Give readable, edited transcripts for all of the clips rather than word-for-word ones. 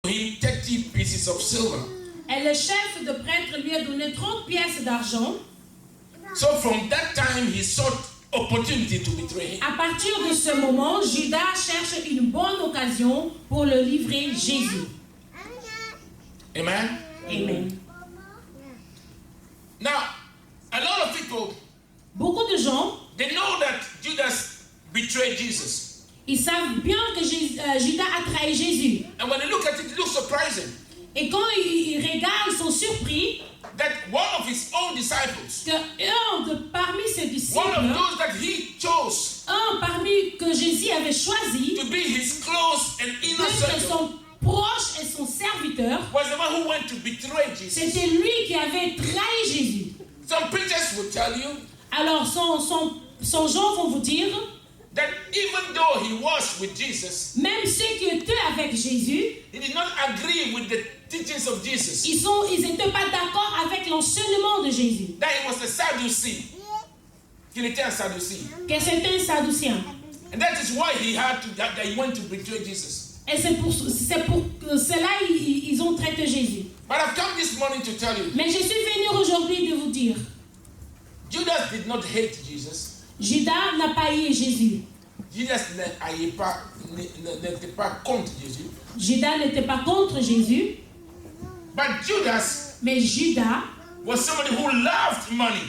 him 30 pieces of silver. Et le chef de prêtre lui a donné 30 pièces d'argent. So from that time, he sought opportunity to betray him. À partir de ce moment, Judas cherche une bonne occasion pour le livrer Jésus. Amen? Amen. Now, a lot of people, Beaucoup de gens, they know that Judas betrayed Jesus. ils savent bien que Judas a trahi Jésus. And when they look at it, it looks surprising Et quand ils regardent, ils sont surpris that one of his own disciples, que parmi ses one disciples, of those that he chose parmi que Jésus avait choisi, to be his close and inner que circle, son proche et son serviteur, was the one who went to betray Jesus. c'était lui qui avait trahi Jésus. Some preachers will tell you Alors, son gens vont vous dire, that even though he was with Jesus, même ceux qui étaient avec Jésus, he did not agree with the teachings of Jesus. ils n'étaient pas d'accord avec l'enseignement de Jésus. That he was a Sadducee. Qu'il était un Sadducee. Que c'était un Sadducéen. And that is why that he went to betray Jesus. Et c'est pour cela ils ont traité Jésus. But I've come this morning to tell you, Mais je suis venu aujourd'hui de vous dire, Judas did not hate Jesus. Judas n'a pas haï Jésus. Judas n'était pas contre Jésus. Judas n'était pas contre Jésus, But Judas mais Judas was somebody who loved money.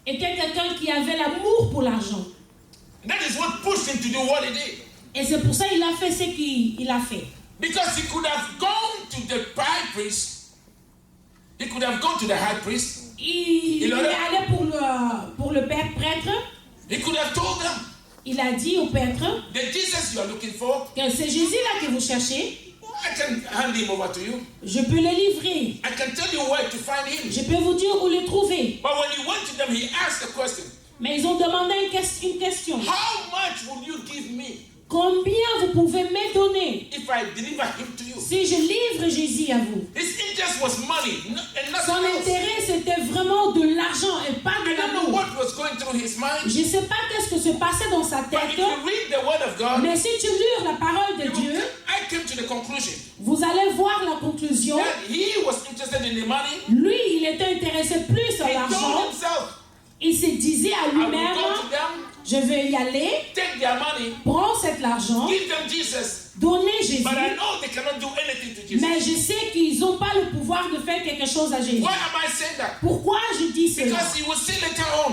était quelqu'un qui avait l'amour pour l'argent. That is what pushed him to do what he did. Et c'est pour ça qu'il a fait ce qu'il a fait. Because he could have gone to the high priest. He could have gone to the high priest. Il est allé pour le père prêtre. He could have told them, Il a dit au prêtre the Jesus you are looking for, que c'est Jésus-là que vous cherchez. I can hand him over to you. Je peux le livrer. I can tell you where to find him. Je peux vous dire où le trouver. But when he went to them, he asked a question. Mais ils ont demandé une question. How much will you give me Combien vous pouvez me donner if I deliver him to you? si je livre Jésus à vous? His interest was money and Son nothing else. intérêt, c'était vraiment de l'argent et pas de I don't know l'amour. what was going through his mind. Je ne sais pas qu'est-ce que se passait dans sa But tête, if you read the word of God, mais si tu lis la parole de Dieu, I came to the conclusion vous allez voir la conclusion. that he was interested in the money. Lui, il était intéressé plus à He l'argent. told himself, Il se disait à I will lui-même, go to them, je vais y aller, take their money, prends cet argent, give them Jesus. donnez Jésus. But I know they cannot do anything to Jesus. Mais je sais qu'ils n'ont pas le pouvoir de faire quelque chose à Jésus. Why am I saying that? Pourquoi je dis cela? Because he will see later on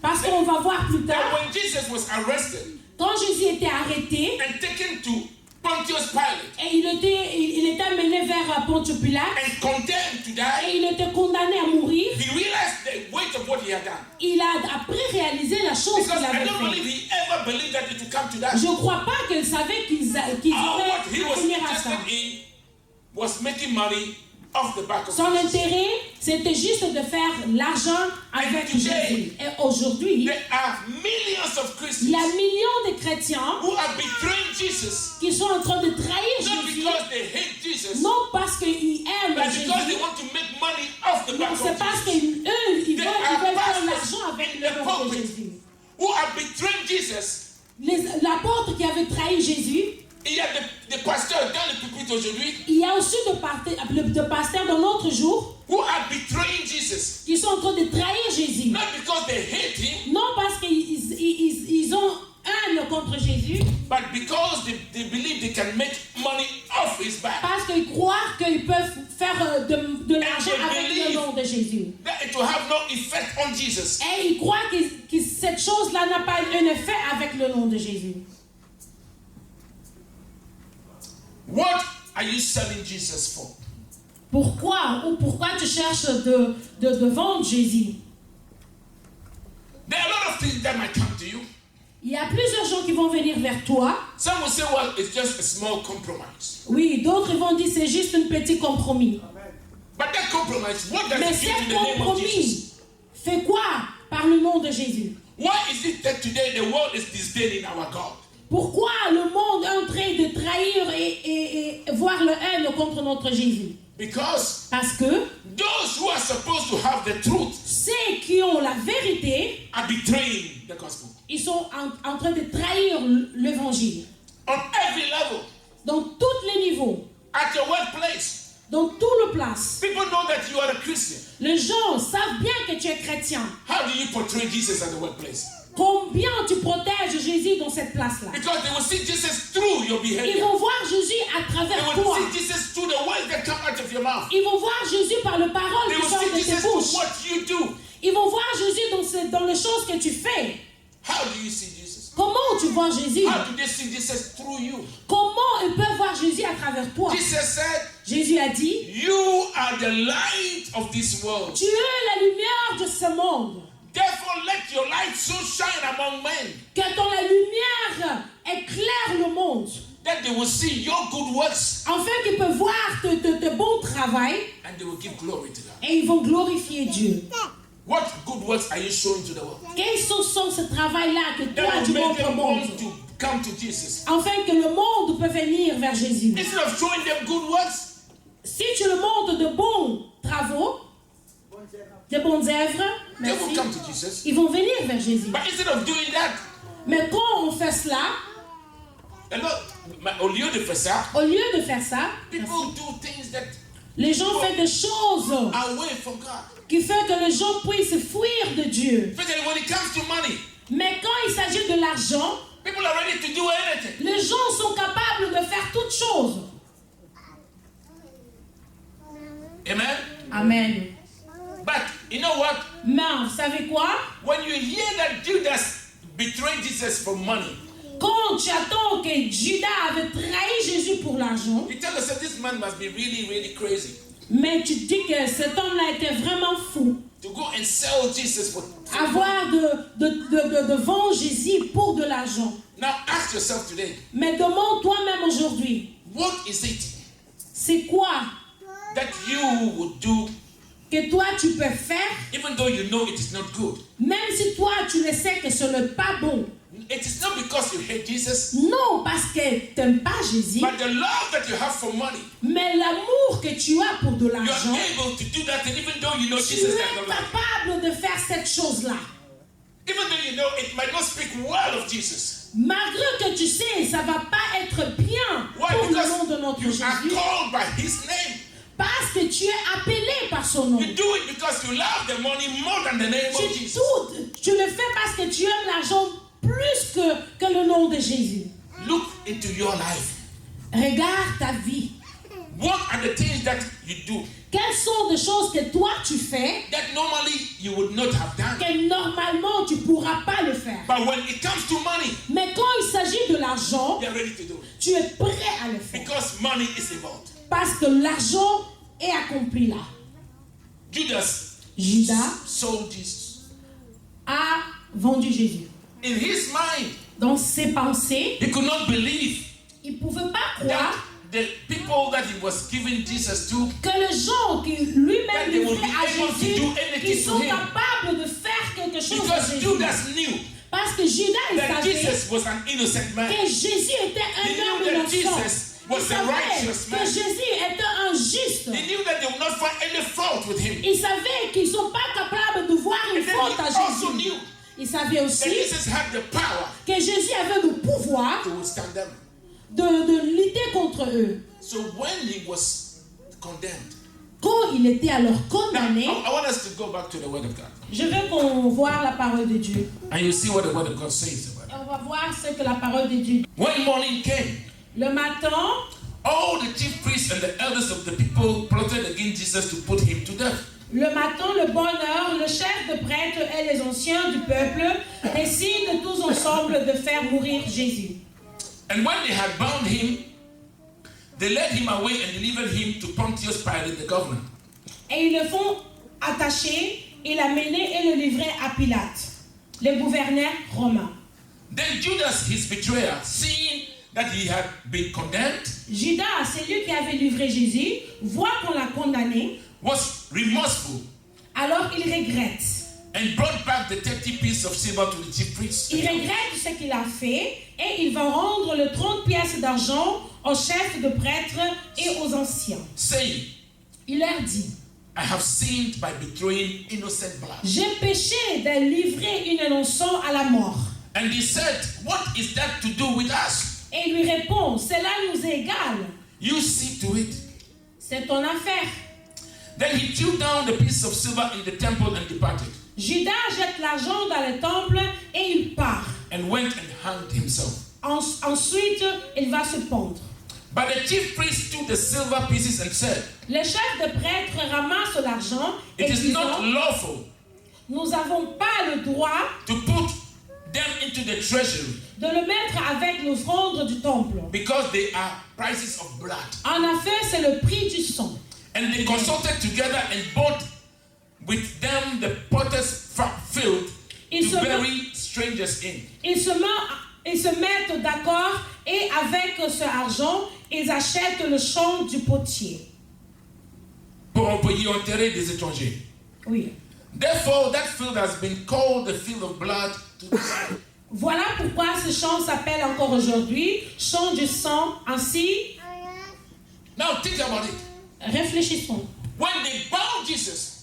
Parce qu'on va voir plus that tard, when Jesus was arrested quand Jésus était arrêté and taken to Pontius Pilate et il était amené vers Pontius Pilate and condemned to et die, il était condamné à mourir, he realized the weight of what he had done. il a après réalisé la chose Because qu'il I avait don't believe fait. he ever believed that it would come to that. Je ne crois pas qu'il savait qu'ils All auraient what he was venir à ça. interested in was making money off the back of Son Jesus. intérêt, c'était juste de faire l'argent avec And today, Jésus. Et aujourd'hui, There are millions of il y a Christians millions de chrétiens who are betraying Jesus, qui sont en train de trahir not Jésus, because they hate Jesus, non parce qu'ils aiment but because they Jésus, want to make money off the mais back c'est of parce Jesus. qu'eux, ils There veulent are faire pastors l'argent avec in le the nom de pulpit Jésus. who are betraying Jesus. L'apôtre qui avait trahi Jésus, Il y a des pasteurs dans le pupitre aujourd'hui il y a aussi de pasteurs dans notre jour who are betraying Jesus, qui sont en train de trahir Jésus. not because they hate him, Non parce qu'ils ont haine contre Jésus, but because they believe they can make money off his back. parce qu'ils croient qu'ils peuvent faire de l'argent avec le nom de Jésus. That it will have no effect on Jesus. Et ils croient que cette chose-là n'a pas un effet avec le nom de Jésus. What are you selling Jesus for? Pourquoi tu cherches de vendre Jésus? There are a lot of things that might come to you. Il y a plusieurs gens qui vont venir vers toi. Some will say, well, it's just a small compromise. Oui, d'autres vont dire c'est juste un petit compromis. But that compromise, what does Mais it do to ce the name of Jesus? compromis fait quoi par le nom de Jésus? Why is it that today the world is disdaining our God? Pourquoi le monde est en train de trahir et voir le haine contre notre Jésus? Because Parce que those who are supposed to have the truth ceux qui ont la vérité, are betraying the gospel. ils sont en train de trahir l'évangile. On every level, Dans tous les niveaux. at your workplace, place. People know that you are a Christian. Les gens savent bien que tu es chrétien. How do you portray Jesus at the workplace? Combien tu protèges Jésus dans cette place-là? Because they will see Jesus through your Ils behavior. vont voir Jésus à They travers will toi. see Jesus through the words that come out of your mouth. Ils vont voir Jésus par les paroles They qui will sortent see de tes Jesus through bouches. what you do. Ils vont voir Jésus dans les choses que tu fais. How do you see Jesus? Comment tu vois Jésus? How do they see Jesus through you? Comment ils peuvent voir Jésus à travers toi? Jesus said, Jésus a dit, you are the light of this world. tu es la lumière de ce monde. Therefore, let your light so shine among men Que la lumière éclaire le monde. that they will see your good works Afin qu'ils peuvent voir tes bons travail and they will give glory to God. et ils vont glorifier Dieu. What good works are you showing to the world? Quels sont ce travail-là que toi That tu will make montres au them monde? want to come to Jesus. Afin que le monde peut venir vers Jésus. Instead of showing them good works, Si tu le montres de bons travaux, de bonnes œuvres, they will merci, come to Jesus. ils vont venir vers Jésus. But instead of doing that, Mais quand on fait cela, au lieu de faire ça, au lieu de faire ça, people do things that les gens font des choses are away from God. qui font que les gens puissent fuir de Dieu. Especially when it comes to money, Mais quand il s'agit de l'argent, people are ready to do anything. les gens sont capables de faire toutes choses. Amen. Amen. But you know what? Mais vous savez quoi? When you hear that Judas betrayed Jesus for money, Quand tu attends que Judas avait trahi Jésus pour l'argent, you tell yourself this man must be really, really crazy mais tu dis que cet homme-là était vraiment fou. to go and sell Jesus for. Avoir de vendre Jésus pour de l'argent. Now ask yourself today, Mais demande toi-même aujourd'hui, what is it c'est quoi that you would do que toi tu peux faire, even though you know it is not good? même si toi tu le sais que ce n'est pas bon. It is not because you hate Jesus, Non, parce que tu n'aimes pas Jésus, but the love that you have for money. mais l'amour que tu as pour de You are l'argent, able to do that, and even though you know tu Jesus es does not like it, capable de faire cette chose-là. even though you know it might not speak well of Jesus. Malgré que tu sais, ça ne va pas être bien Why? pour le nom Because de notre you are Jésus. called by His name. Parce que tu es appelé par son nom. You do it because you love the money more than the name of Jesus. Tu le fais parce que tu aimes l'argent plus que le nom de Jésus. Look into your life. Regarde ta vie. What are the things that you do Quelles sont les choses que toi tu fais that normally you would not have done? que normalement tu ne pourras pas le faire? But when it comes to money, Mais quand il s'agit de l'argent, you are ready to do it. tu es prêt à le faire. Because money is involved. Parce que l'argent est accompli là. Judas Judas sold Jesus. a vendu Jésus. In his mind, Dans ses pensées, he could not believe il ne pouvait pas that croire the people that he was giving Jesus to, que les gens qui That lui-même they will livraient be à able to Jésus, do anything qu'ils to sont him. capables de faire quelque chose à because Jésus. Judas knew Parce que Judas, il that savait Jesus was an innocent man. que Jésus était He un knew homme that innocent. Jesus Il was a savait righteous que man. Jésus était un juste. He knew that they would not find any fault with him. Il savait qu'ils ne sont pas capables de voir une And then faute à he also Jésus. knew Il savait that aussi Jesus had the power que Jésus avait le pouvoir to withstand them. de lutter contre eux. So when he was condemned, Quand il était alors now, condamné, I want us to go back to the Word of God. je veux qu'on voit la parole de Dieu. And you see what the Word of God says about Et it. on va voir ce que la parole de Dieu dit. When morning came, Le matin, all the chief priests and the elders of the people plotted against Jesus to put him to death. le matin, le bonheur, le chef de prêtre et les anciens du peuple décident tous ensemble de faire mourir Jésus. And when they had bound him, they led him away and delivered him to Pontius Pilate, the governor. Et ils le font attacher, et l'amener et le livrer à Pilate, le gouverneur romain. Then Judas, his betrayer, seeing that he had been condemned, Judas, celui qui avait livré Jésus, voit qu'on l'a condamné, was remorseful alors il regrette. and brought back the 30 pieces of silver to the chief priests. Il regrette ce qu'il a fait et il va rendre les 30 pièces d'argent aux chefs de prêtres et aux anciens. Saying, Il leur dit, I have sinned by betraying innocent blood. j'ai péché de livrer une innocent à la mort. And he said, what is that to do with us? Et il lui répond, cela nous est égal, You see to it. c'est ton affaire. Then he threw down the piece of silver in the temple and departed, Judas jette l'argent dans le temple et il part. and went and hanged himself. Ensuite, il va se pendre. But the chief priest took the silver pieces and said, Le chef de prêtre ramasse l'argent et "It is not disant, lawful nous n'avons pas le droit to put them into the treasury, de le mettre avec l'offrande du temple. because they are prices of blood." En affaire, c'est le prix du sang. And they consulted together and bought with them the potter's field Ils to se, bury strangers in. ils se mettent d'accord et avec ce argent, ils achètent le champ du potier. Pour y enterrer des étrangers. Oui. Therefore, that field has been called the field of blood to this day. Voilà pourquoi ce champ s'appelle encore aujourd'hui champ du sang. Ainsi, Now think about it. réfléchissons. When they bound Jesus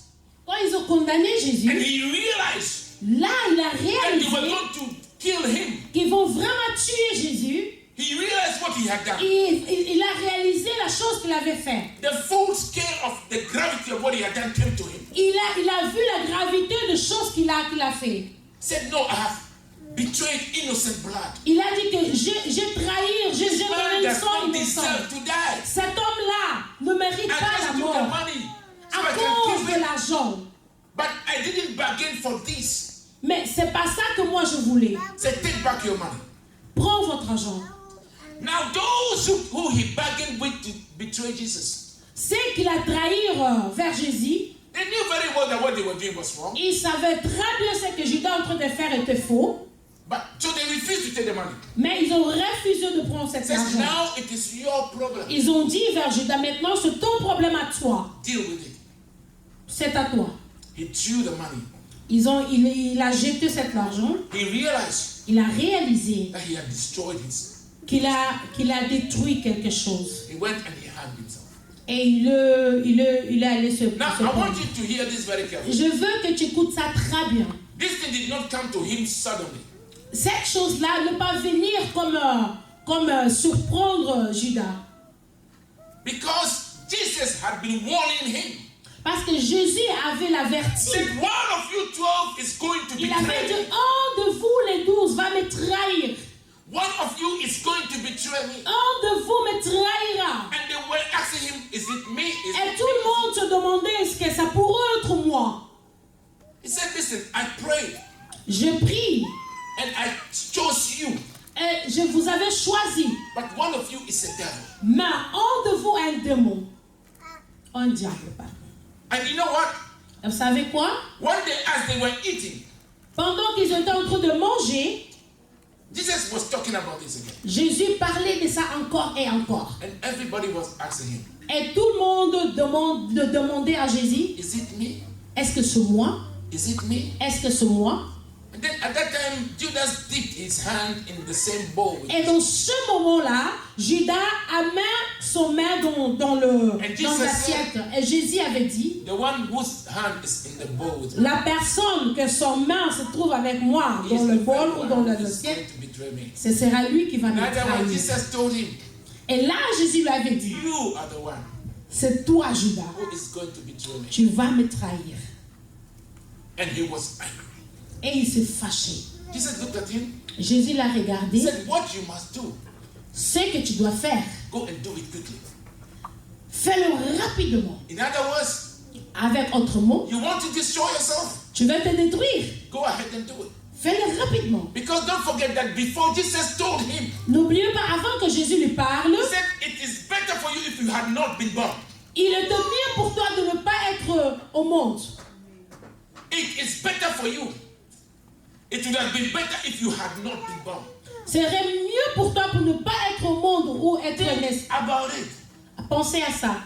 Quand ils ont condamné and Jésus, he realized là, il a that they were réalisé going to kill him, qu'ils vont vraiment tuer Jésus. he realized what he had done. Il a réalisé la chose qu'il avait faite. The full scale of the gravity of what he had done came to him. Il a vu la gravité de choses qu'il a fait. He said, "No, I have betrayed innocent blood. Il a dit que j'ai trahi, j'ai Man donné le does sang not innocent. deserve to die. Cet homme-là ne mérite I pas just la took the mort money so à I can cause keep de it. l'argent. But I didn't bargain for this." Mais c'est pas ça que moi je voulais. Say, "Take back your money." Prends votre argent. Now those who he bargained with to betray Jesus, Ceux qui la trahirent vers Jésus, they knew very well that what they were doing was wrong. ils savaient très bien ce que Judas est en train de faire était faux. But so they refused to take the money. Mais ils ont refusé de prendre cet Says, argent. "Now it is your problem. Ils ont dit vers Judas, maintenant c'est ton problème à toi. Deal with it." C'est à toi. He threw the money. Il a jeté cet argent. He realized Il a réalisé that he had destroyed his. qu'il a détruit quelque chose. He went and he hanged himself. Et il est allé se Now I pendre. want you to hear this very carefully. Je veux que tu écoutes ça très bien. This thing did not come to him suddenly. Cette chose-là ne pas venir comme surprendre Judas. Because Jesus had been warning him. Parce que Jésus avait l'averti. Said, "One of you 12 is going to Il avait betray dit, me. un de vous les 12 va me trahir. One of you is going to betray me." Un de vous me trahira. And they were asking him, "Is it me? Is Et it tout le me?" monde se demandait, est-ce que ça pourrait être moi? He said, "Listen, I prayed Je prie. and I chose you, Et je vous avais choisi. but one of you is a devil." Mais un de vous est un démon. Un diable, pardon. And you know what? Et vous savez quoi? One day as they were eating, Pendant qu'ils étaient en train de manger, Jesus was talking about this again. Jésus parlait de ça encore et encore. And everybody was asking him, Et tout le monde demandait à Jésus, "Is it me? est-ce que c'est moi? Is it me?" Est-ce que c'est moi? And then at that time, Judas dipped his hand in the same bowl with Et dans ce moment-là, Judas a mis son main dans l'assiette. Et Jésus avait dit, the one whose hand is in the bowl with me. la personne que son main se trouve avec moi He dans is le the bol very ou one dans who is l'assiette, going to betray me. ce sera lui qui va me In other words, trahir. Jesus told him, Et là, Jésus lui avait dit, "You are the one c'est toi, Judas, who is going to betray me." tu vas me trahir. And he was angry. Et il s'est fâché. Jesus looked at him. Jésus l'a He regardé. said, "What you must do, Ce que tu dois faire, go and do it quickly." fais-le rapidement. In other words, Avec autre mot, you want to destroy yourself, tu vas te détruire. go ahead and do it. Fais-le rapidement. Because don't forget that before Jesus told him, N'oubliez pas, avant que Jésus lui parle, he said, "It is better for you if you had not been born." il était mieux pour toi de ne pas être au monde. It is better for you. It would have been better if you had not been born. Serait mieux pour toi pour ne pas être au monde ou être né. Think about it. Pensez à ça.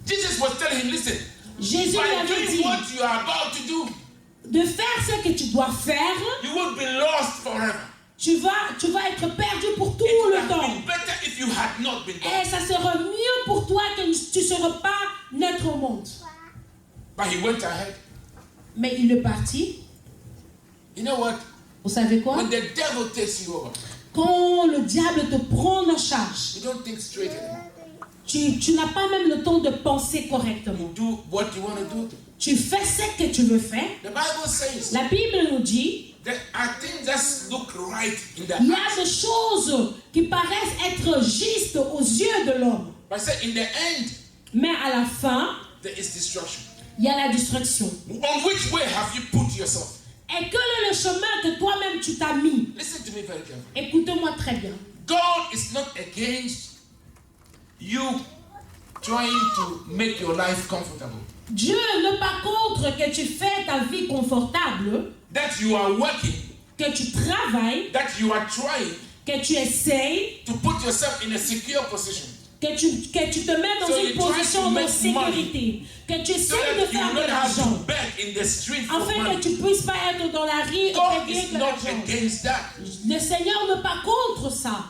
Jesus was telling him, "Listen, Jésus lui by avait doing dit what you are about to do, de faire ce que tu dois faire, you will be lost forever. tu vas être perdu pour tout It would le have temps. been better if you had not been born." Et ça sera mieux pour toi que tu ne seras pas naître au monde. But he went ahead. Mais il est parti. You know what? Vous savez quoi? When the devil takes you over, Quand le diable te prend en charge, you don't think straight anymore. Tu n'as pas même le temps de penser correctement. You do what you want to do. Tu fais ce que tu veux faire. The Bible says La Bible nous dit, there are things that look right in the il y eyes. a des choses qui paraissent être justes aux yeux de l'homme. But say in the end, Mais à la fin, there is destruction. il y a la destruction. On which way have you put yourself? Et quel est le chemin que toi-même tu t'as mis? Listen to me very carefully. Écoute-moi très bien. God is not against you trying to make your life comfortable. Dieu n'est pas contre que tu fais ta vie confortable, That you are working, que tu travailles, that you are trying que tu essayes, to put yourself in a secure position. que tu te mets dans So une you try position to de make sécurité, que tu So essaies de that you faire will de not have l'argent, to beg in the street for afin que money. tu puisses pas être dans la rue et God payer is de not l'argent. against that. Le Seigneur n'est pas contre ça.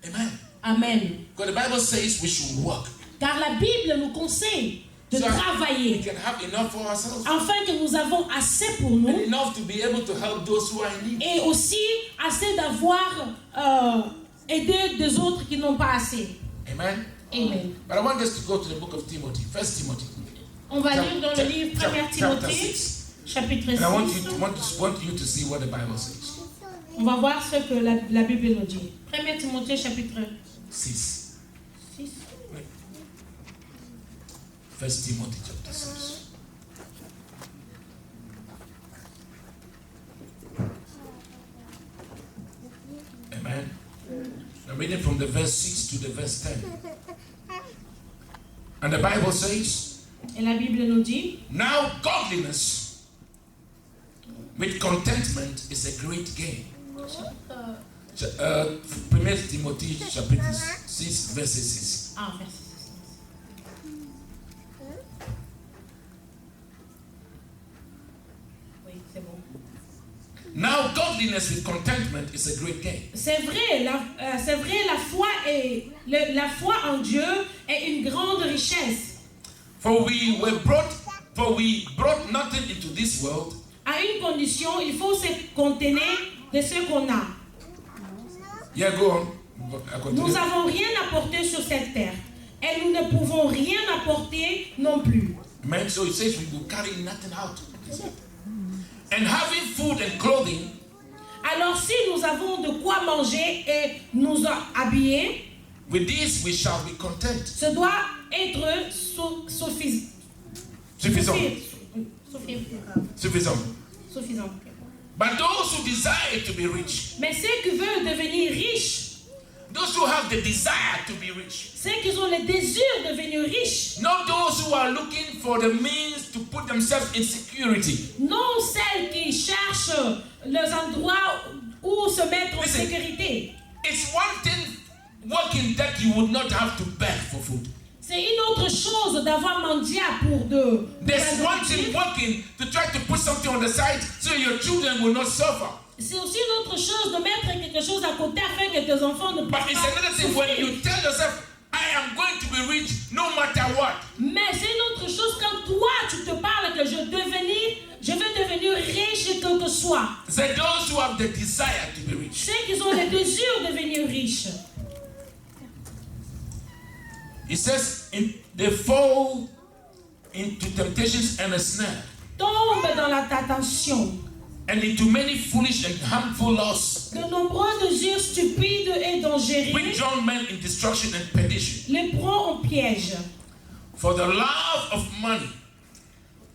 Amen. Amen. Because the Bible says we should work. Car la Bible nous conseille de So we travailler, can have enough for ourselves. afin que nous avons assez pour nous, And enough to be able to help those who are in need. et aussi assez d'avoir aidé des autres qui n'ont pas assez. Amen. Amen. But I want us to go to the book of Timothy, 1 Timothy. On va lire dans le livre 1 Chapter Timothée, 6. chapitre And I want 6. you to see what the Bible says. On va voir ce que la Bible nous dit. 1 Timothée, chapitre 6. 6. 1 Timothy chapter 6. Amen. I'm reading from the verse 6 to the verse 10. And the Bible says, Et la Bible nous dit, now godliness with contentment is a great gain. 1 Timothy chapitre 6 verset 6. ah, verset 6. Oui, c'est bon. Now godliness with contentment is a great gain. C'est vrai, la foi en Dieu est une grande richesse. For we brought nothing into this world, À une condition, il faut se contenir de ce qu'on a. yeah, go on. I continue. Nous n'avons rien apporté sur cette terre. Et nous ne pouvons rien apporter non plus. Amen. So it says we will carry nothing out. And having food and clothing, Alors si nous avons de quoi manger et nous habiller, with this we shall be content. ce doit être suffisant. But those who desire to be rich, Mais ceux qui veulent devenir riches, those who have the desire to be rich, ceux qui ont le désir de devenir riches, not those who are looking for the means to put themselves in security. non celles qui cherchent les endroits où se mettre en Listen. sécurité. It's one thing working that you would not have to beg for food. C'est une autre chose d'avoir mendié pour de There's la one thing nourriture. working to try to put something on the side so your children will not suffer. C'est aussi une autre chose de mettre quelque chose à côté afin que tes enfants ne But puissent it's pas another thing when souffrir. you tell yourself, I am going to be rich no matter what. Mais c'est une autre chose quand toi tu te parles que je vais devenir riche quel que soit. Say those who have the desire to be rich. Ceux qui ont le désir de devenir riches. It says they fall into temptations and a snare, Tombe dans la tentation. and into many foolish and harmful lusts, De nombreux désirs stupides et dangereux which drown men in destruction and perdition. les prend en piège. For the love of money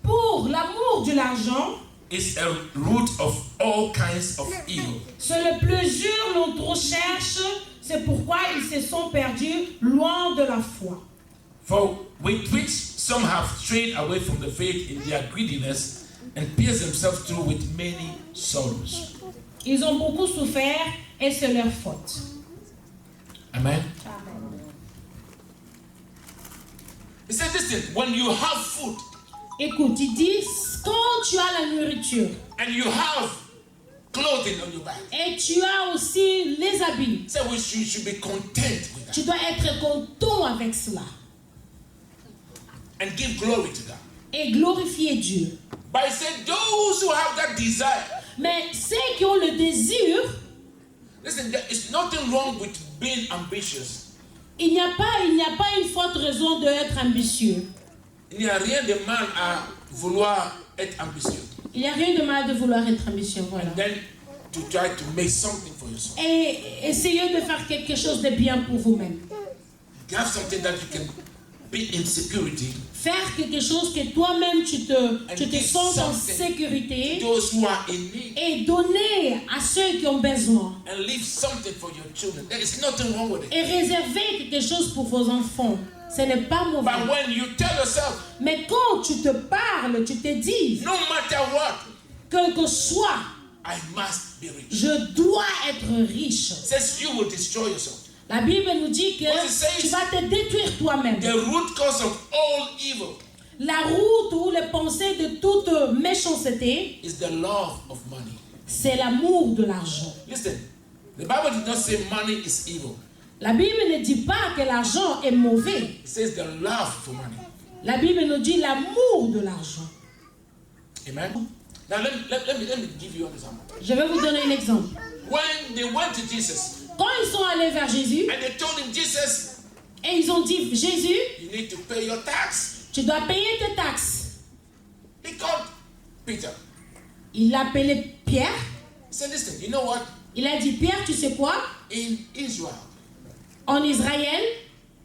Pour l'amour de l'argent, is a root of all kinds of evil. c'est le plaisir l'on trop cherche, c'est pourquoi ils se sont perdus loin de la foi. For with which some have strayed away from the faith in their greediness and pierced themselves through with many sorrows. Ils ont beaucoup souffert et c'est leur faute. Amen. He said, listen, when you have food Écoute, il dit, quand tu as la nourriture and you have clothing on your back, et tu as aussi les habits, say we should be content with that tu dois être content avec cela and give glory to God. et glorifier Dieu. But he said, those who have that desire, Mais ceux qui ont le désir, listen, there is nothing wrong with being ambitious. Il n'y a pas une forte raison d'être ambitieux. Il n'y a rien de mal à vouloir être ambitieux. Il n'y a rien de mal de vouloir être ambitieux, voilà. And then to try to make something for yourself. Et essayez de faire quelque chose de bien pour vous-même. Have something that you can be in security. Faire quelque chose que toi-même tu te sens en sécurité Those who are in need. et donner à ceux qui ont besoin. And leave something for your children. There is nothing wrong with it. Et réserver quelque chose pour vos enfants. Ce n'est pas mauvais. But when you tell yourself, Mais quand tu te parles, tu te dis, no matter what, quel que soit, I must be rich. je dois être riche. Says you will destroy yourself. La Bible nous dit que What it says, tu vas te détruire toi-même. the root cause of all evil La route ou les pensées de toute méchanceté, is the love of money. c'est l'amour de l'argent. Listen, the Bible did not say money is evil. La Bible ne dit pas que l'argent est mauvais. It says the love for money. La Bible nous dit l'amour de l'argent. Amen. Now let me give you an example. Je vais vous donner un exemple. When they went to Jesus Quand ils sont allés vers Jésus and they told him, Jesus, et ils ont dit, Jésus, you need to pay your tax. tu dois payer tes taxes. He called Peter. Il a appelé Pierre. He said, listen, you know what? Il a dit, Pierre, tu sais quoi? In Israel, En Israël,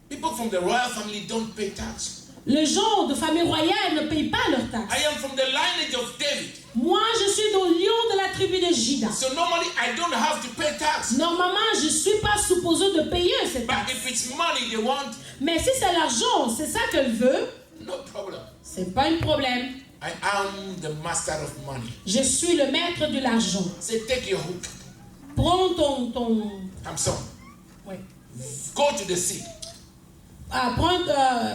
people from the royal family don't pay tax. les gens de famille royale ne payent pas leurs taxes. I am from the lineage of David. Moi, je suis dans le lion de la tribu de Juda. So normally I don't have to pay tax. Normalement, je ne suis pas supposé de payer cette But taxe. if it's money they want, Mais si c'est l'argent, c'est ça qu'elle veut, no problem. c'est pas un problème. I am the master of money. Je suis le maître de l'argent. Say, take your hook, Prends ton Samson. ouais. Go to the sea. Prends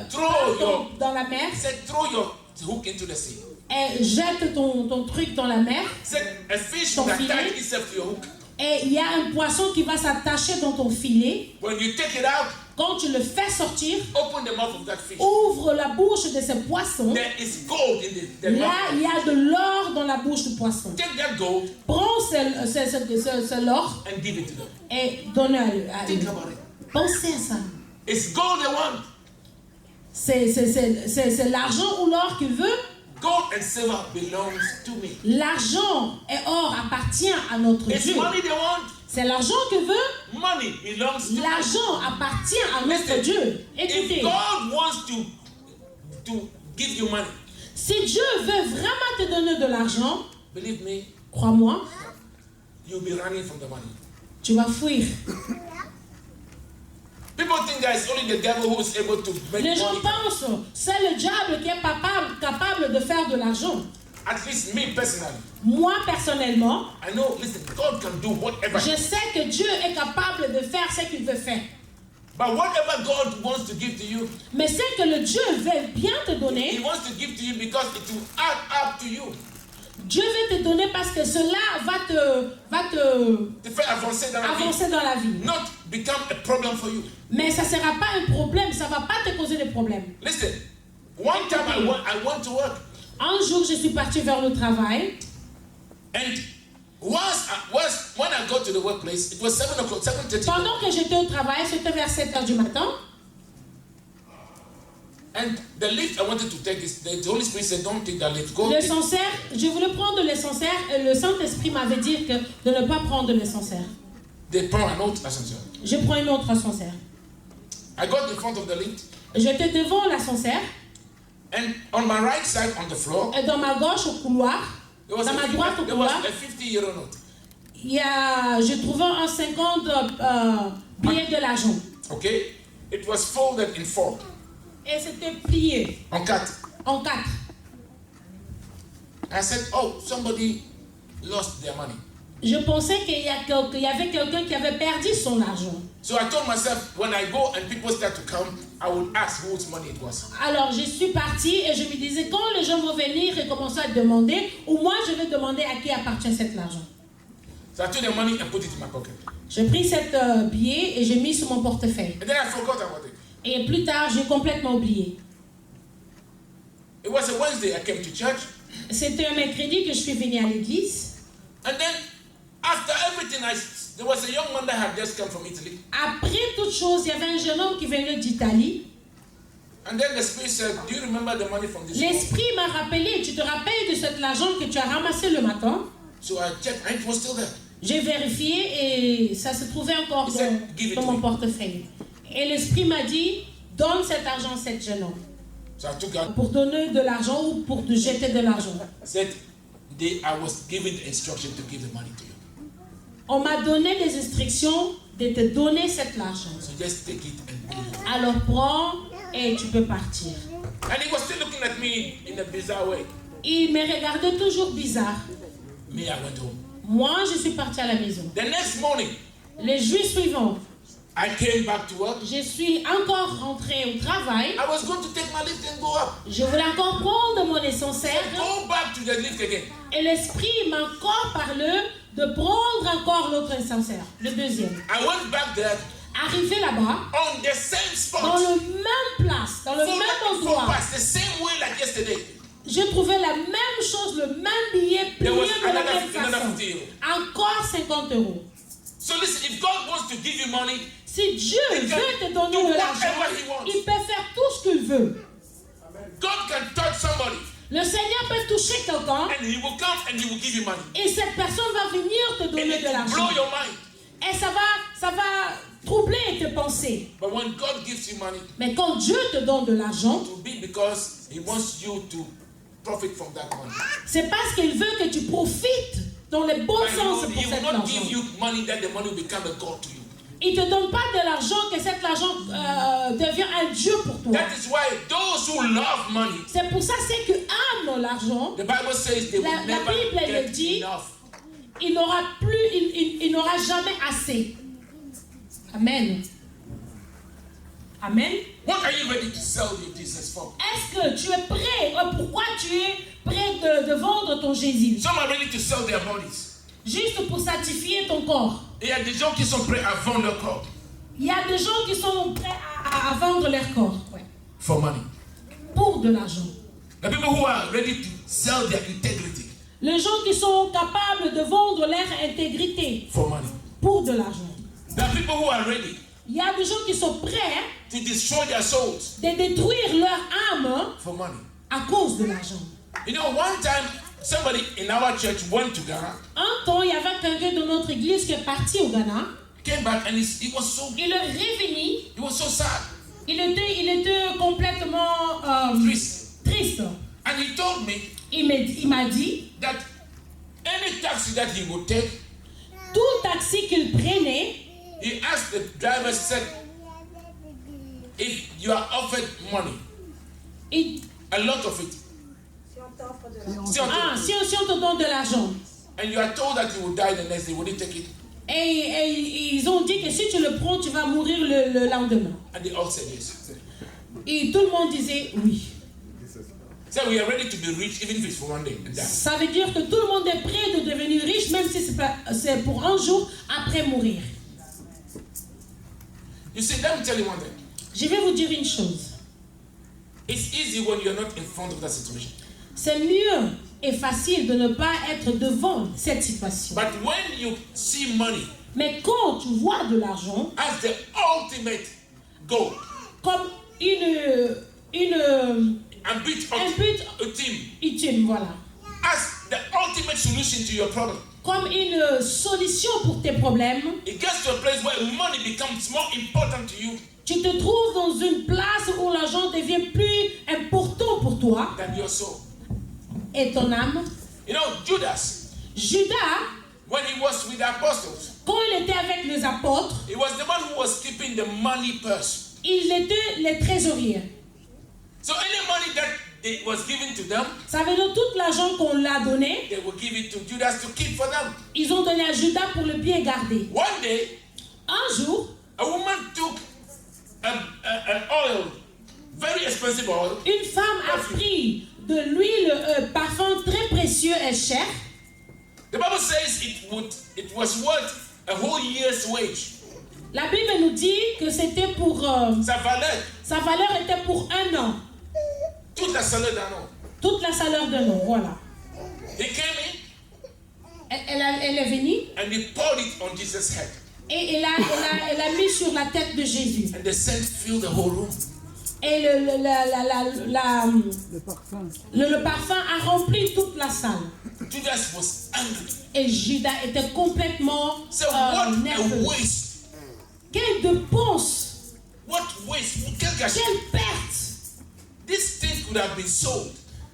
Throw your. dans la mer Say, throw your hook into the sea. et jette ton truc dans la mer. Say, a fish Ton will filet. attach itself to your hook. Et il y a un poisson qui va s'attacher dans ton filet. When you take it out, Quand tu le fais sortir, open the mouth of that fish. ouvre la bouche de ce poisson. There is gold in the Là, mouth. il y a de l'or dans la bouche du poisson. Take that gold Prends ce l'or and give it to them. et donne-le à lui. Think about it. Pensez à ça. It's gold they want. C'est l'argent ou l'or qu'il veut. Gold and silver belongs to me. L'argent et or appartient à notre It's Dieu. money they want. C'est l'argent qu'il veut. Money belongs to me. L'argent appartient à notre Dieu. Écoutez, If God wants to give you money, si Dieu veut vraiment te donner de l'argent, believe me, crois-moi, you'll be running from the money. tu vas fuir. People think that it's only the devil who is able to make Les gens money. pensent, c'est le diable qui est capable de faire de l'argent. At least me personally. Moi, personnellement, I know, listen, God can do whatever. je sais que Dieu est capable de faire ce qu'il veut faire. But whatever God wants to give to you, Mais ce que le Dieu veut bien te He donner, wants to give to you because it will add up to you. Dieu veut te donner parce que cela va te To faire avancer dans la vie. avancer dans la vie. Not become a problem for you. Mais ça ne sera pas un problème, ça ne va pas te causer de problème. Listen, one time I went to work. Un jour, je suis partie vers le travail. And when I got to the workplace, it was 7 o'clock, 7:30. Pendant que j'étais au travail, c'était vers 7 heures du matin. And the lift I wanted to take is the Holy Spirit said, don't take that lift. Go. L'ascenseur, je voulais prendre l'ascenseur et le Saint-Esprit m'avait dit que de ne pas prendre l'ascenseur. They prend an autre ascenseur. Je prends une autre ascenseur. I got in front of the lift, J'étais devant l'ascenseur and on my right side on the floor, et dans ma gauche au couloir, there was dans ma droite au there was couloir, a 50-euro note. je trouvais un 50 billets de l'argent. Okay, it was folded in 4, Et c'était plié en 4. en 4. I said, oh, somebody lost their money. Je pensais qu'il y avait quelqu'un qui avait perdu son argent. So I told myself, when I go and people start to come, I would ask whose money it was. Alors je suis partie et je me disais, quand les gens vont venir et commencer à demander, ou moi je vais demander à qui appartient cet argent. So I took the money and put it in my pocket. J'ai pris cet billet et j'ai mis sur mon portefeuille. And then I forgot about it. Et plus tard, j'ai complètement oublié. It was a Wednesday I came to church. C'était un mercredi que je suis venue à l'église. And then, after everything, I there was a young man that had just come from Italy. Après toute chose, il y avait un jeune homme qui venait d'Italie. And then the Spirit said, do you remember the money from this one? L'esprit m'a rappelé, tu te rappelles de cet argent que tu as ramassé le matin? So I checked and it was still there. J'ai vérifié et ça se trouvait encore He said, give it dans to mon me. portefeuille. Et l'esprit m'a dit, donne cet argent à cet jeune homme. So I took out. Pour donner de l'argent ou pour te jeter de l'argent. I said, I was given the instruction to give the money to you. On m'a donné des instructions de te donner cet argent. So just take it and go. Alors prends et tu peux partir. And he was still looking at me in a bizarre way. Il me regardait toujours bizarre. Me, I went home. Moi, je suis partie à la maison. The next morning, Les jours suivants, I came back to work. je suis encore rentrée au travail. I was going to take my lift and go up. Je voulais encore prendre mon ascenseur. Go back to the lift again. Et l'esprit m'a encore parlé de prendre encore l'autre ascenseur, le deuxième. I went back there Arrivé là-bas, on the same spot. dans le même place, dans le même For endroit, past, the same way like yesterday. je trouvais la même chose, le même billet plié There was de la même another façon. 50 euros. Encore 50 euros. So listen, if God wants to give you money, Si Dieu He can veut te donner do de l'argent, whatever He wants. il peut faire tout ce qu'il veut. God can touch somebody Le Seigneur peut toucher quelqu'un and He will come and He will give you money. et cette personne va venir te And donner it de will l'argent. blow your mind. Et ça va troubler tes pensées. But when God gives you money, Mais quand Dieu te donne de l'argent, it will be because He wants you to profit from that money. c'est parce qu'il veut que tu profites dans le bon And sens He pour will cet not argent. give you money that the money will become a God to you. Il ne te donne pas de l'argent que cet argent devient un Dieu pour toi. That is why those who love money, C'est pour ça ceux qui aiment l'argent, the Bible says they will La never Bible, elle get le dit. enough. il n'aura plus, il n'aura jamais assez. Amen. Amen. What are you ready to sell your business for? Est-ce que tu es prêt? Pourquoi tu es prêt de vendre ton Jésus? Some are ready to sell their bodies. Juste pour satisfier ton corps. Il y a des gens qui sont prêts à vendre leur corps Il y a des gens qui sont prêts à vendre leur corps. Ouais. for money. Pour de l'argent. The people who are ready to sell their integrity Les gens qui sont capables de vendre leur intégrité for money. pour de l'argent. There are people who are ready Il y a des gens qui sont prêts to destroy their souls de détruire leur âme for money. à cause de l'argent. You know, one time somebody in our church went to Ghana, Un temps, il y avait quelqu'un de notre église qui est parti au Ghana. came back, and he was so Il est revenu. he was so sad, Il était complètement triste. and he told me Il m'a dit, that any taxi that he would take, tout taxi qu'il prenait, he asked the driver, said, if you are offered money, il, a lot of it, si on te donne de l'argent, and you are told that you will die the next day, would you take it? et ils ont dit que si tu le prends, tu vas mourir le lendemain. And they all said yes. Et tout le monde disait oui. So we are ready to be rich, even if it's for one day and die. Ça veut dire que tout le monde est prêt de devenir riche, même si c'est pour un jour après mourir. You see, let me tell you one thing. Je vais vous dire une chose. It's easy when you're not in front of that situation. C'est mieux et facile de ne pas être devant cette situation. But when you see money Mais quand tu vois de l'argent as the ultimate goal, comme and beat un but ultime, voilà. as the ultimate solution to your problem, Comme une solution pour tes problèmes, it gets to a place where money becomes more important to you tu te trouves dans une place où l'argent devient plus important pour toi than your soul. et ton âme. You know, Judas, Judas, when he was with the apostles, quand il était avec les apôtres, he was the one who was keeping the money purse. il était les trésoriers. So any money that was given to them, Ça veut dire tout l'argent qu'on l'a donné, they will give it to Judas to keep for them. ils ont donné à Judas pour le bien garder. One day, Un jour, a woman took an oil, very expensive oil, une femme a pris de l'huile parfum très précieux et cher. the Bible says it was worth a whole year's wage. La Bible nous dit que c'était pour... sa valeur était pour 1 an. Toute la salaire d'un an. Toute la salaire d'un an, voilà. He came in, elle est venue and they poured it on Jesus' head. et elle a mis sur la tête de Jésus. And the scent filled the whole room. Et le parfum a rempli toute la salle. Judas was angry. Et Judas était complètement So what nerveux. a waste. Quelle dépense! What waste. Quel gâchis. Quelle perte! This thing could have been sold.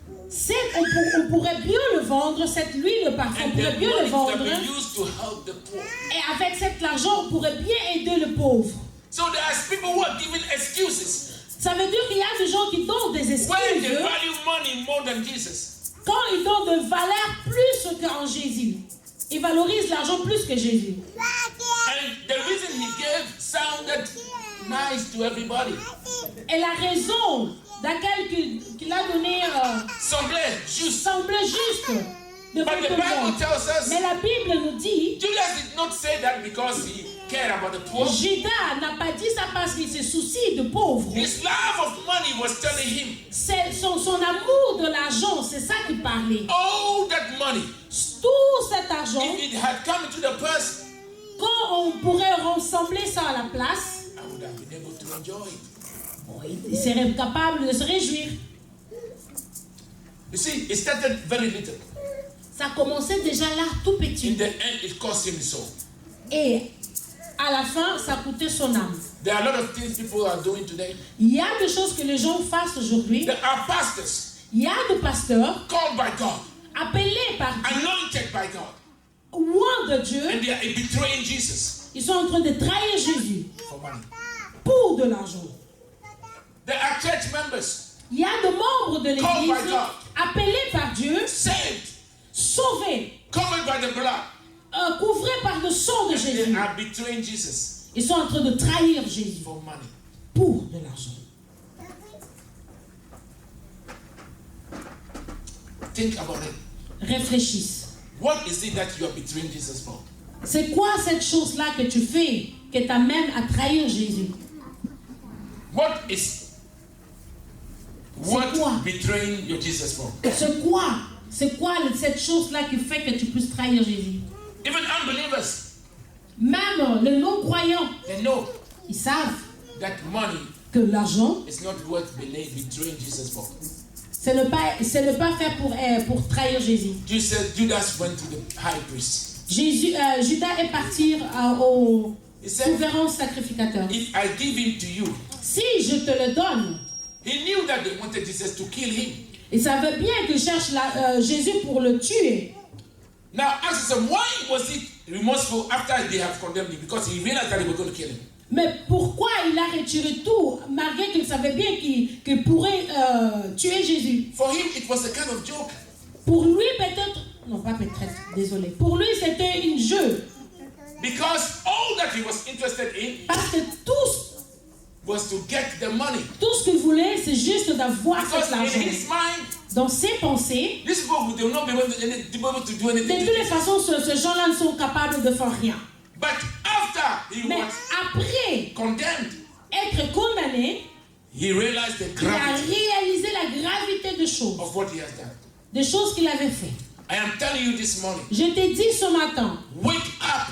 On pourrait bien le vendre, cette huile de parfum, on And pourrait the bien le money could have vendre. been used to help the poor. Et avec cet argent, on pourrait bien aider le pauvre. So there are people who are giving excuses. Ça veut dire qu'il y a des gens qui donnent des When they excuses value money more than Jesus. quand ils donnent de valeur plus qu'en Jésus. Ils valorisent l'argent plus que Jésus. And the reason he gave sounded nice to everybody. Et la raison laquelle qu'il a donné Semblait juste. semblait juste devant But the tout le Bible monde. tells us Mais la Bible nous dit, Judas did not say that because he cared about the poor. Judas n'a pas dit ça parce qu'il se soucie de pauvres. His love of money was telling him, C'est son amour de l'argent, c'est ça qu'il parlait. all that money, Tout cet argent, if it had come into the purse, quand on pourrait ressembler ça à la place, I would have been able to enjoy it. il serait capable de se réjouir. You see, it started very little. Ça commençait déjà là, tout In petit. the end, it cost him his soul. Et à la fin, ça coûtait son âme. There are a lot of things people are doing today. Il y a des choses que les gens fassent aujourd'hui. There are pastors Il y a des pasteurs called by God, appelés par Dieu, anointed by God, loin de Dieu. and they are betraying Jesus Ils sont en train de trahir Jésus for money. pour de l'argent. There are church members Il y a des membres de Called by l'église God. appelés par Dieu, saved, sauvés, covered by the blood, couvrés par le sang de and they Jésus. are betraying Jesus Ils sont en train de trahir Jésus for money. pour de l'argent. Think about it. Réfléchisse. What is it that you are betraying Jesus for? C'est quoi cette chose-là que tu fais qui t'amène à trahir Jésus? What quoi? betraying your Jesus for? C'est quoi cette chose-là qui fait que tu puisses trahir Jésus? Even unbelievers, Même les non-croyants, they know ils savent that money que l'argent, is not worth betraying Jesus for. c'est ne pas fait pour trahir Jésus. Judas went to the high priest. Judas est parti au He said, souverain sacrificateur. if I give him to you, Si je te le donne, he knew that they wanted Jesus to kill him. il savait bien qu'il cherche Jésus pour le tuer. Now ask yourself, why was he remorseful after they have condemned him? Because he realized that they were going to kill him. Mais pourquoi il a retiré tout, malgré qu'il savait bien qu'il pourrait tuer Jésus? For him, it was a kind of joke. Pour lui, peut-être, non pas peut-être, désolé. Pour lui, c'était un jeu. Because all that he was interested in Parce que was to get the money. tout ce qu'il voulait, c'est juste d'avoir cet Because in argent. his mind, Dans ses pensées, these people they will not be able to do de anything. toutes les façons, ces gens-là ne sont capables de faire rien. But after he Mais was après condemned, être condamné, he realized the il a gravity réalisé la gravité des choses. of what he has done. Des choses qu'il avait fait. I am telling you this morning, Je t'ai dit ce matin, wake up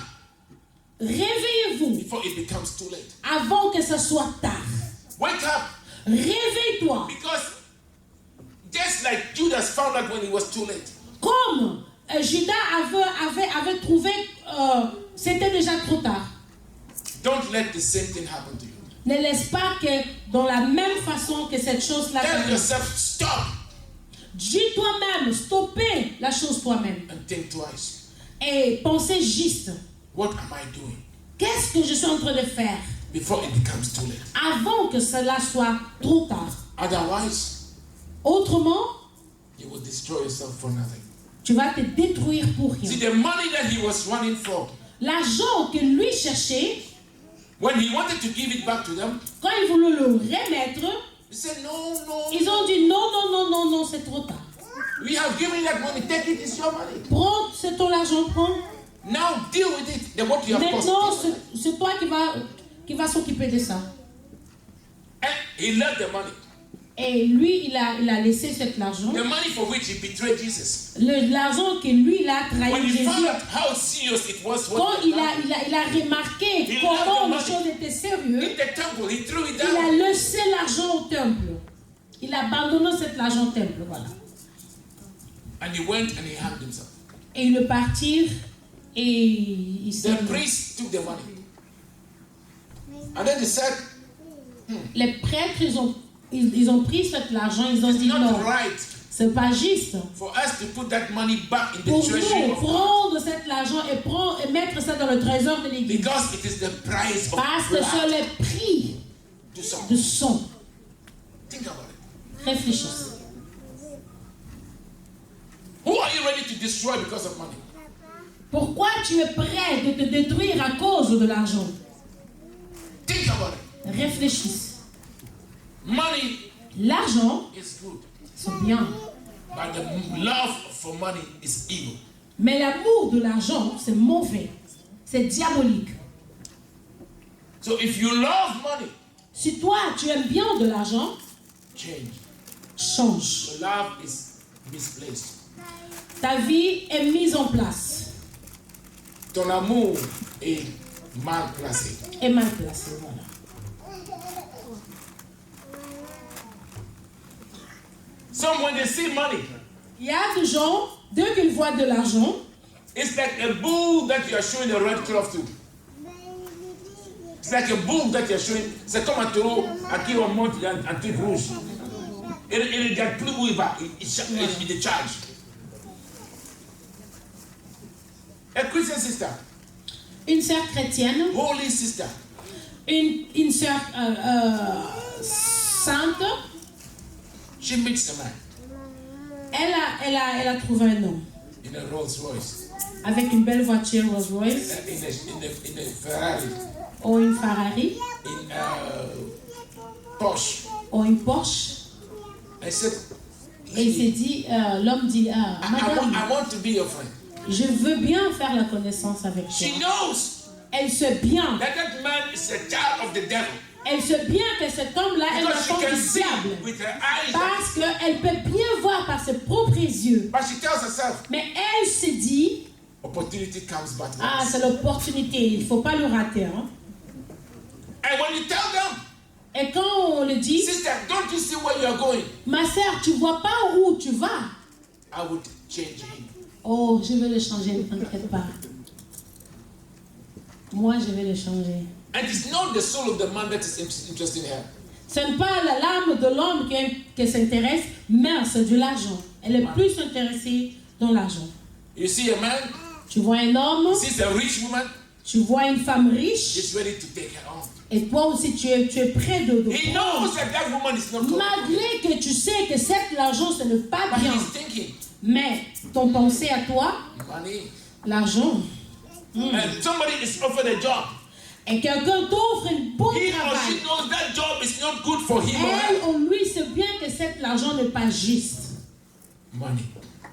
réveillez-vous before it becomes too late. avant que ce soit tard. Wake up, Réveille-toi. because just like Judas found out when it was too late. Comme Judas avait trouvé, c'était déjà trop tard. Don't let the same thing happen to you. Ne laisse pas que dans la même façon que cette chose-là Tell t'arrive. yourself, stop Dis toi-même, stopper la chose toi-même. and think twice. Et penser juste. What am I doing? Qu'est-ce que je suis en train de faire Before it becomes too late. avant que cela soit trop tard? Otherwise, Autrement, you will destroy yourself for nothing. tu vas te détruire pour See, rien. the money that he was running for, L'argent que lui cherchait, when he wanted to give it back to them, quand il voulait le remettre, he said, no, no, ils ont dit non, non, non, non, non, c'est trop tard. we have given that money, take it, it's your money. Prends, c'est ton argent, prends. Now deal with it, then what you have Maintenant, cost. c'est toi qui va s'occuper de ça. And he left the money. Et lui, il a laissé cet argent. The money for which he betrayed Jesus. L'argent que lui, il a When trahi he found Jésus. out how serious it was, Quand what he il had done, a remarqué Il comment a les demandé. choses étaient sérieuses, in the temple, he threw it il a down. laissé l'argent au temple. Il a abandonné cet argent au temple, voilà. And he went and he hanged himself. Et ils partirent et il s'est... The priest took the money. And then they said, Les prêtres, ils ont pris cet argent, ils ont it's dit non, not right c'est pas juste. for us to put that money back in the Pour treasury nous, of God. prendre cet argent et mettre ça dans le trésor de l'église. Because it is the price of Parce que c'est blood. le prix Do something. de sang. Think about it. Réfléchissez. Who are you ready to destroy because of money? Pourquoi tu es prêt de te détruire à cause de l'argent? Think about it. Réfléchissez. Money L'argent, is good, c'est bien. but the love for money is evil. Mais l'amour de l'argent, c'est mauvais. C'est diabolique. So if you love money, Si toi, tu aimes bien de l'argent, change. change. The love is misplaced. Ta vie est mise en place. Ton amour est mal placé. Est mal placée, voilà. So when they see money, Il y a des gens, dès qu'ils voient de l'argent, it's like a bull that you are showing a red cloth to. It's like a bull that you are showing. C'est comme un taureau à qui on montre un truc rouge. Il regarde plus où il va. Il te charge. A Christian sister, une sœur chrétienne, holy sister, une sœur sainte, she meets a man elle a trouvé un homme in a Rolls Royce, avec une belle voiture Rolls Royce in a Ferrari, ou une Ferrari in a Porsche. ou une Porsche. I said, Et il s'est dit, l'homme dit, madame, I want to be your friend. je veux bien faire la connaissance avec She toi. knows Elle sait bien, that man is a child of the devil. elle sait bien que cet homme-là est Because she l'enfant can du see diable. with her eyes. Parce qu'elle peut bien voir par ses propres yeux. But she tells herself, Mais elle se dit, opportunity comes but ah, once. c'est l'opportunité, il ne faut pas le rater. Hein. And when you tell them, Et quand on le dit, sister, don't you see where you are going? ma sœur, tu vois pas où tu vas. I would change him. Oh, je vais le changer, ne t'inquiète pas. Moi, je vais le changer. And it's not the soul of the man that is interested in her. Ce n'est pas l'âme de l'homme qui s'intéresse, mais c'est de l'argent. Elle est plus intéressée dans l'argent. You see a man, Tu vois un homme, sees a rich woman, tu vois une femme riche, he's ready to take her on. et toi aussi tu es prêt de He prendre. knows that that woman is not good. Malgré que tu sais que cet argent, ce n'est pas But bien. he's thinking, Mais ton pensée à toi, money. l'argent. And somebody is offered a job. Et quelqu'un t'offre un bon He or travail. she knows that job is not good for him or Elle her. ou lui sait bien que cet argent n'est pas juste. Money.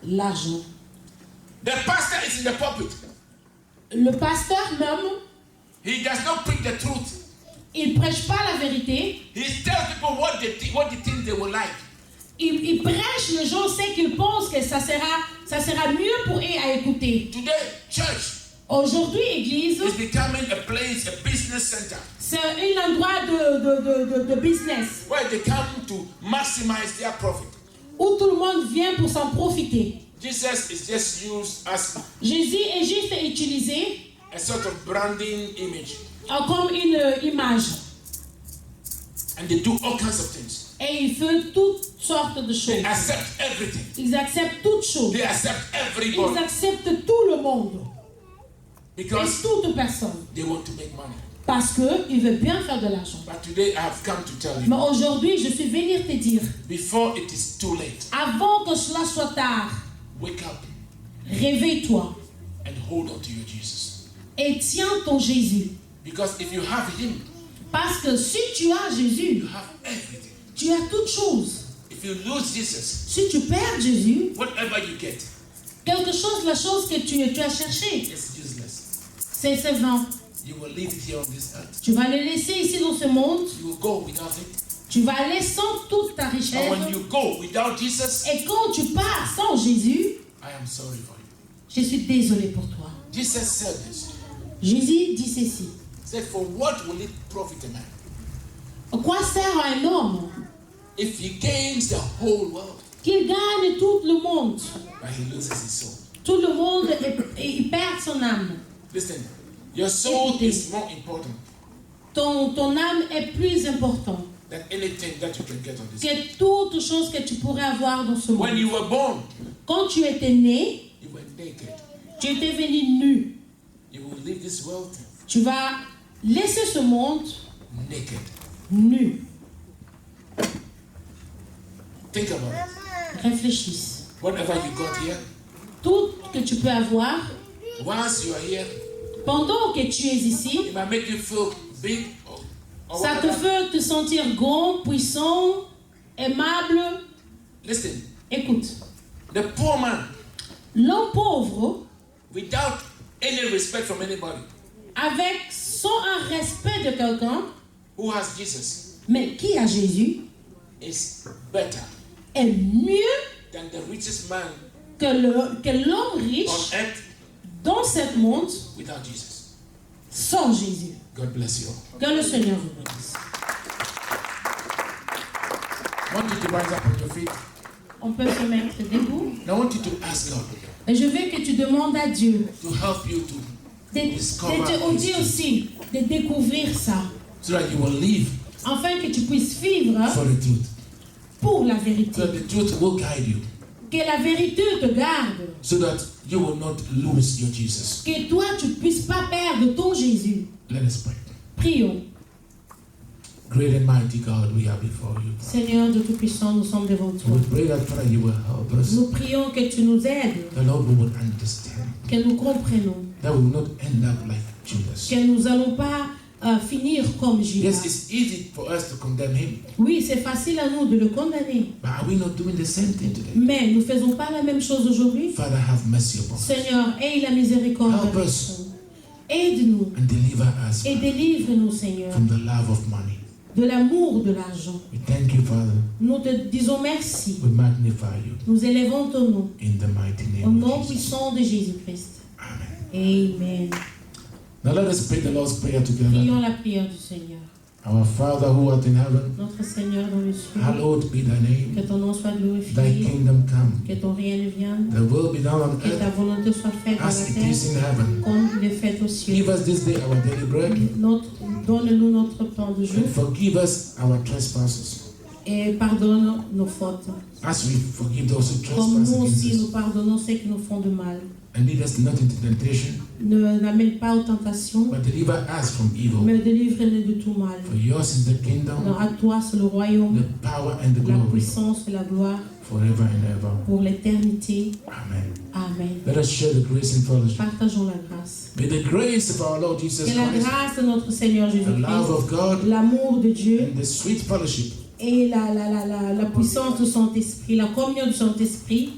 L'argent. The pastor is in the pulpit. Le pasteur même, He does not preach the truth. il prêche pas la vérité. He tells people what they think they will like. Il prêche, les gens savent qu'ils pensent que ça sera mieux pour eux à écouter. Today, church Aujourd'hui, église, is becoming a place, a business center, c'est un endroit de business where they come to maximize their profit. où tout le monde vient pour s'en profiter. Jesus is just used as Jésus est juste utilisé a sort of branding image. comme une image. And they do all kinds of things. Et il fait toutes sortes de choses. They accept everything. Ils acceptent toutes choses. They accept Ils everybody acceptent tout le monde. Et because toute personne. they want to make money. Parce qu'ils veulent bien faire de l'argent. But today I have come to tell Mais you, aujourd'hui, je suis venu te dire, before it is too late, avant que cela soit tard, wake up réveille-toi and hold on to your Jesus. et tiens ton Jésus. Because if you have him, Parce que si tu as Jésus, you have everything. tu as toutes choses. If you lose Jesus, Si tu perds Jésus, whatever you get quelque chose, la chose que tu as cherché, is useless. c'est vain. You will leave it here on this earth. Tu vas le laisser ici dans ce monde You will go without it. Tu vas aller sans toute ta But richesse. when you go without Jesus, Et quand tu pars sans Jésus, I am sorry for you. je suis désolé pour toi. Jesus said this. Jésus dit ceci. He said, for what will it profit a man À quoi sert à un homme if he gains the whole world, qu'il gagne tout le monde? but he loses his soul? Tout le monde il perd son âme. Listen, your soul is more important Ton âme est plus importante than anything that you can get on this earth. que toute chose que tu pourrais avoir dans ce When monde. you were born, Quand tu étais né, you were naked. tu étais venu nu. You will leave this world Tu vas laisser ce monde naked. nu. Think about it. Réfléchisse. Whatever you got here, Tout que tu peux avoir, once you are here, pendant que tu es ici, it might make you feel big or ça te whatever. fait te sentir grand, puissant, aimable. Listen, Écoute, the poor man, l'homme pauvre, without any respect from anybody, sans un respect de quelqu'un, who has Jesus, mais qui a Jésus, is better est mieux than the richest man que l'homme on riche earth dans ce monde without Jesus. sans Jésus. God bless you all. Que le Seigneur vous bénisse. I want you to rise up on your feet. On peut se mettre debout. And I want you to ask God Et je veux que tu demandes à Dieu to help you to de te dire aussi de découvrir ça, so that you will live afin que tu puisses vivre for the truth. pour la So vérité. that the truth will guide you. Que la vérité te garde. So that you will not lose your Jesus. Que toi, tu ne puisses pas perdre ton Jésus. Let us pray. Prions. Great and mighty God, we are before you. Seigneur de Tout-Puissant, nous sommes devant toi. We pray that Father, you will help us. Nous prions que tu nous aides, The Lord we will understand. que nous comprenons, That we will not end up like Judas. que nous n'allons pas finir comme Judas. Yes, it's easy for us to condemn him. Oui, c'est facile à nous de le condamner, But are we not doing the same thing today? mais nous ne faisons pas la même chose aujourd'hui. Father, have mercy upon us. Seigneur, aie la miséricorde Help avec us. nous. Aide-nous And deliver us et délivre-nous, Seigneur, from the love of money. de l'amour de l'argent. We thank you, Father. Nous te disons merci. We magnify you. Nous élevons ton nom In the mighty au name nom of Jesus. puissant de Jésus-Christ. Amen. Amen. Now let us pray the Lord's Prayer together. Prions la prière du Seigneur. Our Father who art in heaven, Notre Seigneur dans le ciel, hallowed be thy name. que ton nom soit Thy glorifié, kingdom come. que ton règne vienne, Thy will be done on que ta earth volonté soit faite dans as la it terre is in heaven. comme il est fait au ciel. Give us this day our daily bread, Donne-nous notre pain de jour and forgive us our trespasses, et pardonne nos fautes, as we forgive those who comme trespass nous against aussi nous us. pardonnons ceux qui nous font de mal. And lead us not into temptation, N'amène pas aux tentations, but deliver us from evil. mais délivre-nous de tout mal. For yours is the kingdom, Alors à toi c'est le royaume, the power, and the la glory, puissance et la gloire forever and ever. pour l'éternité. Amen. Amen. Let us share the grace and fellowship. Partageons la grâce. May the grace of our Lord Jesus Que la Christ, grâce de notre Seigneur the love Jésus-Christ, of God, l'amour de Dieu and the sweet fellowship et la puissance du Saint-Esprit, la communion du Saint-Esprit,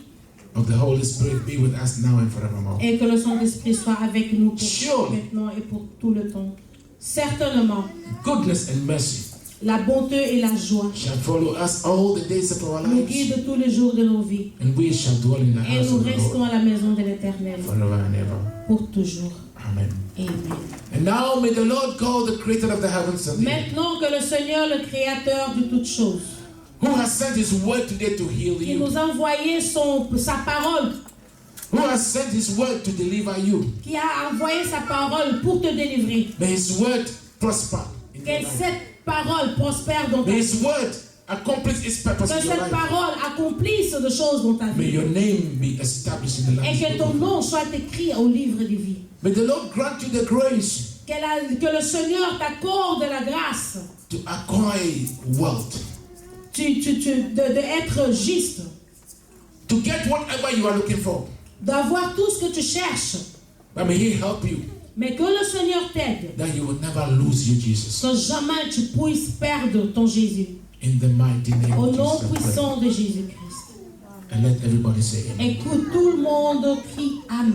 of the Holy Spirit be with us now and forevermore. et que le Saint-Esprit soit avec nous pour Surely. maintenant et pour tout le temps. Certainement, Goodness and mercy la bonté et la joie shall follow us all the days of our nous lives, guident tous les jours de nos vies and we shall dwell in the et house nous of the restons Lord à la maison de l'Éternel forever and ever. pour toujours. Amen. Amen. And now may the Lord God, the creator of the heavens and the earth, Maintenant que le Seigneur, le Créateur de toutes choses, who has sent his word today to heal qui you, nous a envoyé sa parole, who has sent his word to deliver you, qui a envoyé sa parole pour te délivrer, may his word prosper in your que life. cette parole prospère dans ta May vie. his word accomplish its purpose Que in your cette life. parole accomplisse de choses dans ta May vie. your name be established in the Et Lamb's que book ton of nom life. soit écrit au livre de vie. May the Lord grant you the grace Que le Seigneur t'accorde la grâce to acquire wealth, d'être juste, to get whatever you are looking for. d'avoir tout ce que tu cherches. But may he help you Mais que le Seigneur t'aide, that you will never lose your Jesus. que jamais tu puisses perdre ton Jésus. In the mighty name Au of nom Jesus. I pray. puissant de Jésus-Christ. And let everybody say amen. Et que tout le monde crie Amen.